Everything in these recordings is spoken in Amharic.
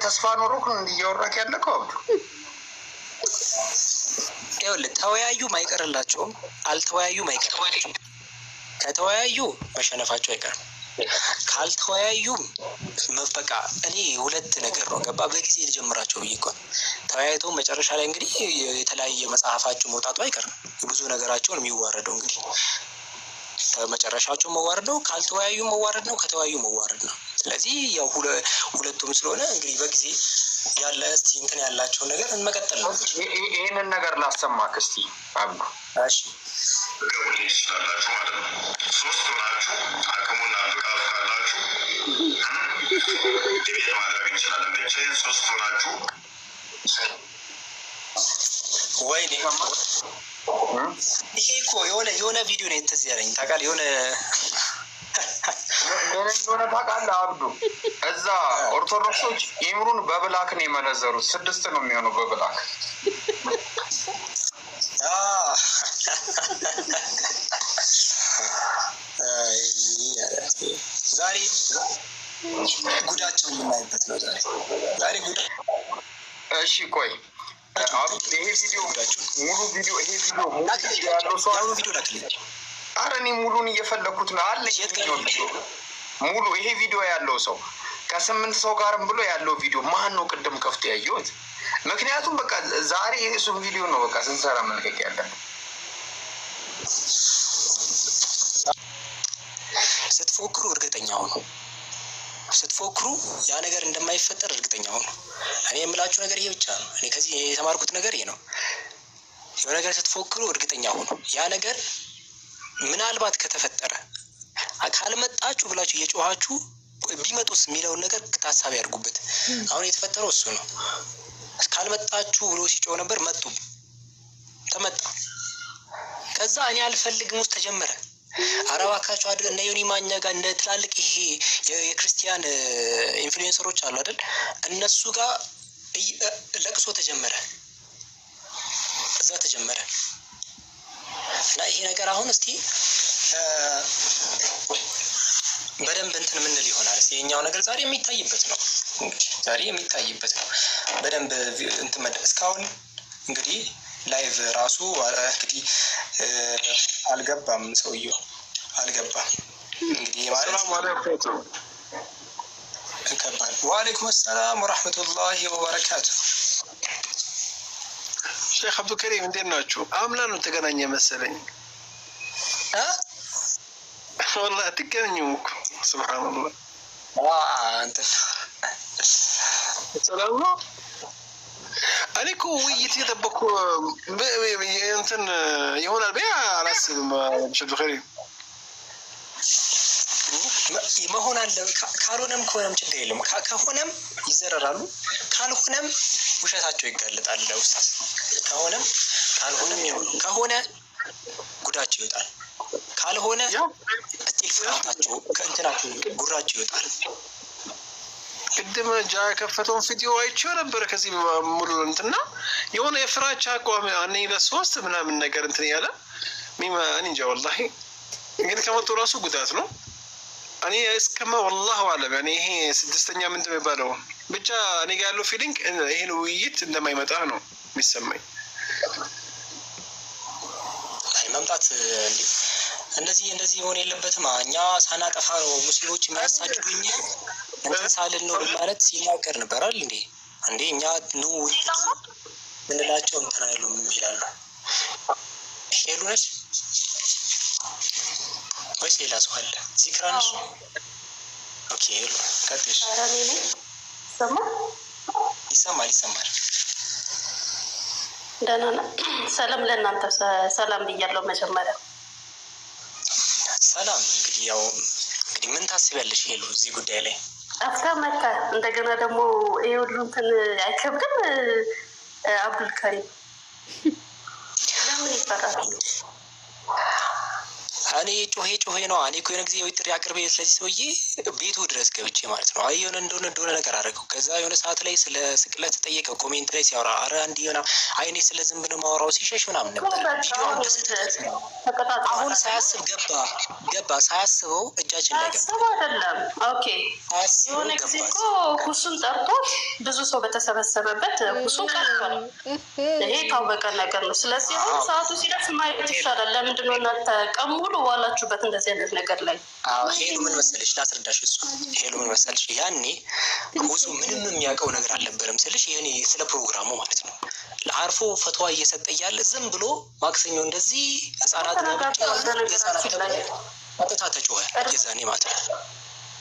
ተስፋ ኖሮክ እንዲያወራክ ያለከው ይኸውልህ ተወያዩ ማይቀርላቸውም አልተወያዩ ማይቀርላቸውም። ከተወያዩ መሸነፋቸው አይቀርም። ካልተወያዩም በቃ እኔ ሁለት ነገር ነው ገባ በጊዜ ልጀምራቸው ብዬ እኮ ተወያይቶ መጨረሻ ላይ እንግዲህ የተለያየ መጽሐፋቸው መውጣቱ አይቀርም። ብዙ ነገራቸውን የሚዋረደው እንግዲህ መጨረሻቸው መዋረድ ነው። ካልተወያዩ መዋረድ ነው፣ ከተወያዩ መዋረድ ነው። ስለዚህ ያው ሁለቱም ስለሆነ እንግዲህ በጊዜ ያለ እስቲ እንትን ያላቸውን ነገር እንመቀጠል ነው። ይሄንን ነገር ላሰማክ እስቲ አብዱ። እሺ ገቡልኝ ይችላላችሁ ማለት ነው። ሶስት ሆናችሁ አቅሙና ብቃት ካላችሁ ዲቤት ማድረግ እንችላለን። ብቻዬን ሶስት ሆናችሁ ወይ ይሄ እኮ የሆነ ቪዲዮ ነው የተዚህ ያለኝ ታውቃለህ። የሆነ ታውቃለህ አብዱ፣ እዛ ኦርቶዶክሶች ኢምሩን በብላክ ነው የመነዘሩት። 6 ነው የሚሆነው በብላክ። ዛሬ ጉዳቸው የምናይበት ነው። ዛሬ ጉዳ እሺ ቆይ ይሄ ቪዲዮ ሙሉ ቪዲዮ ያለው ሰው ቪዲዮ ላክልኝ። ኧረ እኔ ሙሉን እየፈለኩት ነው አለ ሙሉ ይሄ ቪዲዮ ያለው ሰው ከ8 ሰው ጋርም ብሎ ያለው ቪዲዮ ማን ነው ቅድም ከፍቶ ያየሁት? ምክንያቱም በቃ ዛሬ የሱን ቪዲዮ ነው በቃ ስንሰራ መልቀቅ ያለን። ስትፎክሩ እርግጠኛ ሁኑ። ስትፎክሩ ያ ነገር እንደማይፈጠር እርግጠኛ ሁኑ። እኔ የምላችሁ ነገር ይሄ ብቻ ነው። እኔ ከዚህ የተማርኩት ነገር ይሄ ነው። የሆነ ነገር ስትፎክሩ እርግጠኛ ሁኑ። ያ ነገር ምናልባት ከተፈጠረ ካልመጣችሁ ብላችሁ እየጮኋችሁ ቢመጡስ የሚለውን ነገር ታሳቢ ያድርጉበት። አሁን የተፈጠረው እሱ ነው። ካልመጣችሁ ብሎ ሲጮህ ነበር፣ መጡ፣ ተመጣ። ከዛ እኔ አልፈልግም ውስጥ ተጀመረ። አረባካቸው አድርገን እና ዮኒ ማኛ ጋር እንደ ትላልቅ ይሄ የክርስቲያን ኢንፍሉዌንሰሮች አሉ አይደል? እነሱ ጋር ለቅሶ ተጀመረ፣ እዛ ተጀመረ። እና ይሄ ነገር አሁን እስቲ በደንብ እንትን ምንል ይሆናል። የኛው ነገር ዛሬ የሚታይበት ነው። ዛሬ የሚታይበት ነው በደንብ እንትን እስካሁን እንግዲህ ላይቭ ራሱ እንግዲህ አልገባም፣ ሰውየው አልገባም። እንግዲህ ማለት ከባድ። ወአለይኩም ሰላም ወራህመቱላሂ ወበረካቱ። ሼክ አብዱልከሪም እንዴት ናችሁ? አምና ነው ተገናኘ መሰለኝ። والله تكلموا سبحان الله. انت سلام عليكم. ويتي دبكو انتن يهون البيع على السلم شدو خيري ما هون ካልሆነም ከሆነም ችግር የለም። ከሆነም ይዘረራሉ፣ ካልሆነም ውሸታቸው ይጋለጣል። ኡስታዝ ከሆነም ካልሆነም ከሆነ ጉዳቸው ይወጣል፣ ካልሆነ እስቲል ፍራታቸው ከእንትናቸው ጉራቸው ይወጣል። ቅድም ጃ ከፈተውን ቪዲዮ አይቼው ነበር። ከዚህ ሙሉ እንትና የሆነ የፍራቻ አቋም እኔ ለሶስት ምናምን ነገር እንትን ያለ እኔ እንጃ ወላሂ። እንግዲህ ከመጡ ራሱ ጉዳት ነው። እኔ እስከማ ወላሂ አለም ያኔ ይሄ 6ኛ ምንድን ነው የሚባለው ብቻ እኔ ጋር ያለው ፊሊንግ ይሄን ውይይት እንደማይመጣ ነው የሚሰማኝ። መምጣት እንደዚህ መሆን የለበትም። እኛ ሳናጠፋ ነው ሙስሊሞች የሚያሳድዱኝ እንትን ሳልን ነው ማለት ሲናገር ነበር አይደል እንዴ እኛ ነው ምንላቸው እንትን አይሉም ይላሉ። ሄሉ ነች ወይስ ሌላ ሰው አለ? ዚክራ ነች? ኦኬ ሄሉ ቀጥሽ። ይሰማል። ደህና ነህ? ሰላም ለእናንተ ሰላም ብያለሁ። መጀመሪያ ሰላም። እንግዲህ ያው ምን ታስቢያለሽ ሄሉ እዚህ ጉዳይ ላይ? አፍታ መካ እንደገና ደግሞ ይሄ ሁሉ እንትን አይከብድም? አብዱልከሪም ለምን ይፈራል? እኔ ጮሄ ነው። እኔ እኮ የሆነ ጊዜ ጥሪ አቅርቤ ስለዚህ ሰውዬ ቤቱ ድረስ ገብቼ ማለት ነው። አይ የሆነ እንደሆነ ነገር አደረገው። ከዛ የሆነ ሰዓት ላይ ስለ ስቅለት ተጠየቀ። ኮሜንት ላይ ሲያወራ አረ እንዲህ ሆና አይኔ ስለ ዝም ብሎ ማውራው ሲሸሽ ምናምን ነበር። ቪዲዮውን በስህተት አሁን ሳያስብ ገባ ሳያስበው እጃችን ላይ ገባ። አይደለም ኦኬ። የሆነ ጊዜ እኮ ሁሱን ጠርቶት ብዙ ሰው በተሰበሰበበት ሁሱን ቀርቷል። ይሄ ታወቀ ነገር ነው። ስለዚህ አሁን ሰዓቱ ሲደርስ ማየት ይሻላል። ለምንድን ነው እናንተ ቀን ሙሉ ዋላችሁበት እንደዚህ አይነት ነገር ላይ? ሄሉ ምን መሰለሽ ላስረዳሽ። እሱ ሄሉ ምን መሰለሽ ያኔ ሁሱ ምንም የሚያውቀው ነገር አልነበረም ስልሽ ይሄኔ ስለ ፕሮግራሙ ማለት ነው። ለአርፎ ፈትዋ እየሰጠ እያለ ዝም ብሎ ማክሰኞ እንደዚህ ህጻናት አጥታ ተጮኸ። የዛኔ ማለት ነው።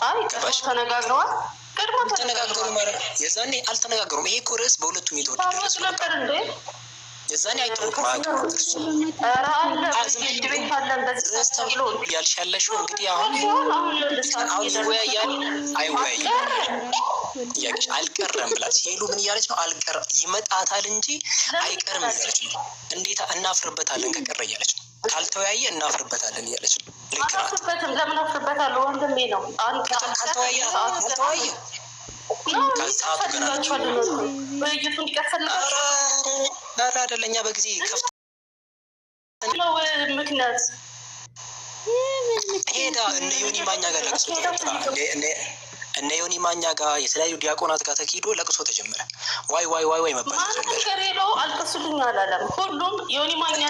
አይ ገባሽ? ተነጋግረዋል። ቀድሞ ተነጋገሩ ማለት የዛኔ አልተነጋገሩም። ይሄ እኮ ርዕስ በሁለቱም የተወደደ ነበር እንዴ? የዛኔ አይተውም ማለት ነው። ያልሽ ያለሽው እንግዲህ አሁን ይወያያል አይወያይም እያለች አልቀረም ብላት ሄሉ ምን እያለች ነው? አልቀረም ይመጣታል እንጂ አይቀርም እያለች ነው። እንዴት እናፍርበታለን ከቀረ እያለች ነው። ካልተወያየ እናፍርበታለን እያለች ነው። ልክ ናት። ለምን አፍርበታለሁ? ወንድሜ ነው። ካልተወያየ ከሰዓቱ ገና ውይይቱ እንዲቀጥል አይደለኛ በጊዜ ከፍት ነው ምክንያት ሄዳ እነ ዮኒ ማኛ ጋር ለቅሶ እነ ዮኒ ማኛ ጋር የተለያዩ ዲያቆናት ጋር ተኪዶ ለቅሶ ተጀመረ። ዋይ መባል ተጀመረ። ከሬሎ አልቅሱልኝ አላለም። ሁሉም ዮኒ ማኛ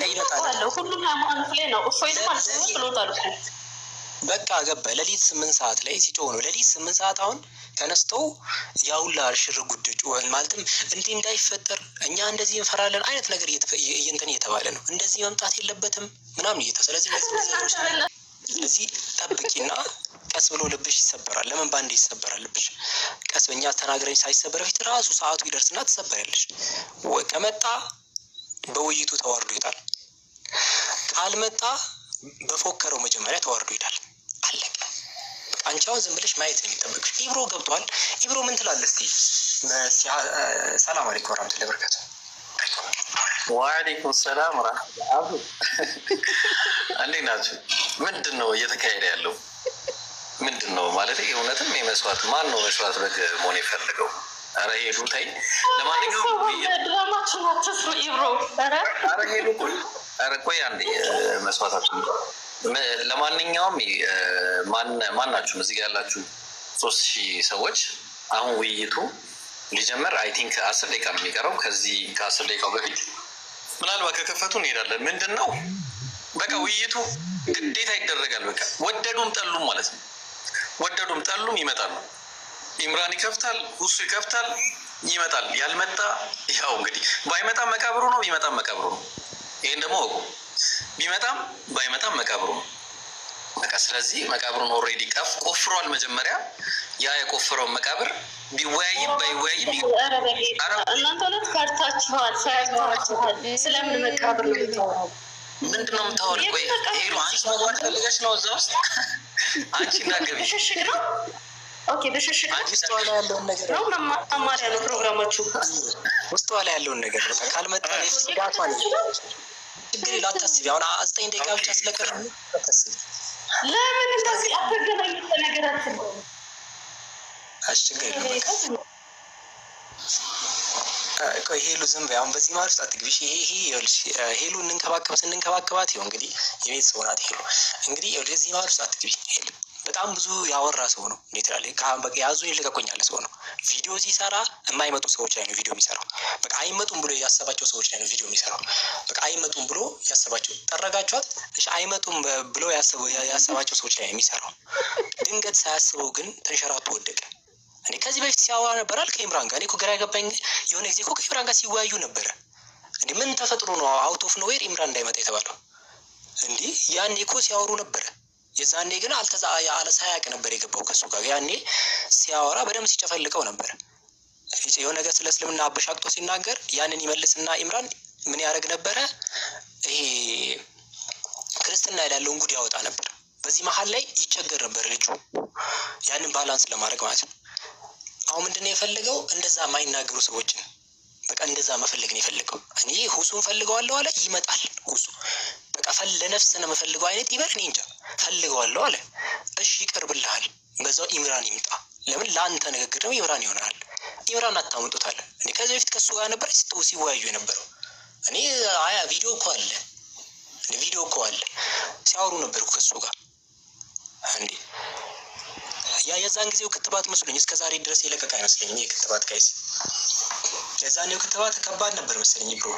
ነው። ሁሉም ሃይማኖት ላይ ነው። እፎይ ማለት ነው ብሎታል እኮ በቃ ገባ። ሌሊት 8 ሰዓት ላይ ሲጮህ ነው። ሌሊት 8 ሰዓት አሁን ተነስተው ያውላ ሽር ጉድ ጮኸን ማለትም እንዲህ እንዳይፈጠር እኛ እንደዚህ እንፈራለን አይነት ነገር እንትን እየተባለ ነው። እንደዚህ መምጣት የለበትም ምናምን ስለዚህ ጠብቂና ቀስ ብሎ ልብሽ ይሰበራል። ለምን ባንዴ ይሰበራል ልብሽ? ቀስ በእኛ ተናግረኝ ሳይሰበር በፊት ራሱ ሰዓቱ ይደርስና ትሰበሪያለሽ። ከመጣ በውይይቱ ተዋርዶ ይጣል፣ ካልመጣ በፎከረው መጀመሪያ ተዋርዶ ይጣል። አለቀ። አንቺ አሁን ዝም ብለሽ ማየት ነው የሚጠበቅሽ። ኢብሮ ገብቷል። ኢብሮ ምን ትላለህ እስቲ? ሰላም አለይኩም ወራህመቱላሂ ወበረካቱ። ወአለይኩም ሰላም ወራህመቱላሂ። እንዴት ናችሁ? ምንድን ነው እየተካሄደ ያለው? ምንድን ነው ማለት እውነትም የመስዋዕት ማን ነው መስዋዕት በግ መሆን የፈለገው? ኧረ ሄዱ ተይ። ለማንኛውም ድራማችን አትስሩ ኢብሮ። ኧረ ሄዱ ኧረ ቆይ አንዴ መስዋዕታችን። ለማንኛውም ማን ናችሁ እዚህ ጋር ያላችሁ 3000 ሰዎች? አሁን ውይይቱ ሊጀመር አይ ቲንክ 10 ደቂቃ ነው የሚቀረው። ከዚህ ከ10 ደቂቃው በፊት ምናልባት ከከፈቱ እንሄዳለን። ምንድን ነው በቃ ውይይቱ ግዴታ ይደረጋል። በቃ ወደዱም ጠሉም ማለት ነው። ወደዱም ጠሉም ይመጣሉ። ኢምራን ይከፍታል፣ ሁሱ ይከፍታል፣ ይመጣል። ያልመጣ ያው እንግዲህ ባይመጣም መቃብሩ ነው፣ ቢመጣም መቃብሩ ነው። ይሄን ደግሞ ወቁ። ቢመጣም ባይመጣም መቃብሩ ነው። በቃ ስለዚህ መቃብሩን ኦልሬዲ ቆፍሯል። መጀመሪያ ያ የቆፈረውን መቃብር ቢወያይም ባይወያይም እናንተ ሁለት ካርታችኋል፣ ሳያችኋል። ስለምን መቃብር ነው የምታወራው? ምንድን ነው የምታወሪው? ቆይ ሄሉ አንቺ መግባት ፈልገሽ ነው እዛ ውስጥ? አንቺ እንዳገቢ ብሽሽቅ ነው። ኦኬ ብሽሽቅ ውስጥ ላይ ያለውን ነገር ነው መማሪያ ነው ፕሮግራማችሁ። ውስጥ ላይ ያለውን ነገር በቃ ካልመጣ ስጋቷ ነው። ችግር ላታስቢ። አሁን 9 ደቂቃ ብቻ ስለቀረ አታስቢ። ለምን እንደዚህ አትገናኙት? ነገራችን አስቸጋሪ ነው። ቆይ ሄሉ ዝም በይ። አሁን በዚህ ማለት ውስጥ አትግቢሽ። ይሄ ይኸውልሽ ሄሉ ስንንከባከባት ይኸው እንግዲህ የቤት ሰው ናት ሄሉ። እንግዲህ ወደዚህ ማለት ውስጥ አትግቢ ሄሉ። በጣም ብዙ ያወራ ሰው ነው። እንዴት ላለ በቃ ያዙኝ ልቀቁኝ ያለ ሰው ነው። ቪዲዮ ሲሰራ የማይመጡ ሰዎች ላይ ነው ቪዲዮ የሚሰራው። በቃ አይመጡም ብሎ ያሰባቸው ሰዎች ላይ ነው ቪዲዮ የሚሰራው። በቃ አይመጡም ብሎ ያሰባቸው ጠረጋቸዋት። እሺ አይመጡም ብሎ ያሰባቸው ሰዎች ላይ ነው የሚሰራው። ድንገት ሳያስበው ግን ተንሸራቶ ወደቀ። እኔ ከዚህ በፊት ሲያወራ ነበራል ከኢምራን ጋር። እኔ እኮ ግራ ያገባኝ የሆነ ጊዜ እኮ ከኢምራን ጋር ሲወያዩ ነበረ። እንዴ ምን ተፈጥሮ ነው አውት ኦፍ ኖዌር ኢምራን እንዳይመጣ የተባለው? እንዴ ያኔ እኮ ሲያወሩ ነበረ። የዛኔ ግን ሳያውቅ ነበር የገባው ከሱ ጋር። ያኔ ሲያወራ በደንብ ሲጨፈልቀው ነበር። የሆነ ነገር ስለ እስልምና አበሻቅጦ ሲናገር ያንን ይመልስና ኢምራን ምን ያደርግ ነበረ? ይሄ ክርስትና ያለውን ጉድ ያወጣ ነበር። በዚህ መሀል ላይ ይቸገር ነበር ልጁ ያንን ባላንስ ለማድረግ ማለት ነው። አሁን ምንድነው የፈለገው? እንደዛ የማይናገሩ ሰዎችን በቃ እንደዛ መፈለግ ነው የፈለገው። እኔ ሁሱን ፈልገዋለሁ አለ። ይመጣል ሁሱ በቃ በቃ ለነፍስ ነው የምፈልገው አይነት ይበል። እኔ እንጃ ፈልገዋለሁ አለ። እሺ ይቀርብልሃል፣ በዛው ኢምራን ይምጣ። ለምን ለአንተ ንግግር ደግሞ ኢምራን ይሆናል። ኢምራን አታመጡታል። እኔ ከዚህ በፊት ከሱ ጋር ነበር ሲወያዩ የነበረው። እኔ ቪዲዮ እኮ አለ ሲያወሩ ነበር ከሱ ጋር እንዴ። የዛን ጊዜው ክትባት መስሎኝ እስከ ዛሬ ድረስ የለቀቀ አይመስለኝም። የክትባት ጋይስ የዛኔው ክትባት ከባድ ነበር መሰለኝ ብሮ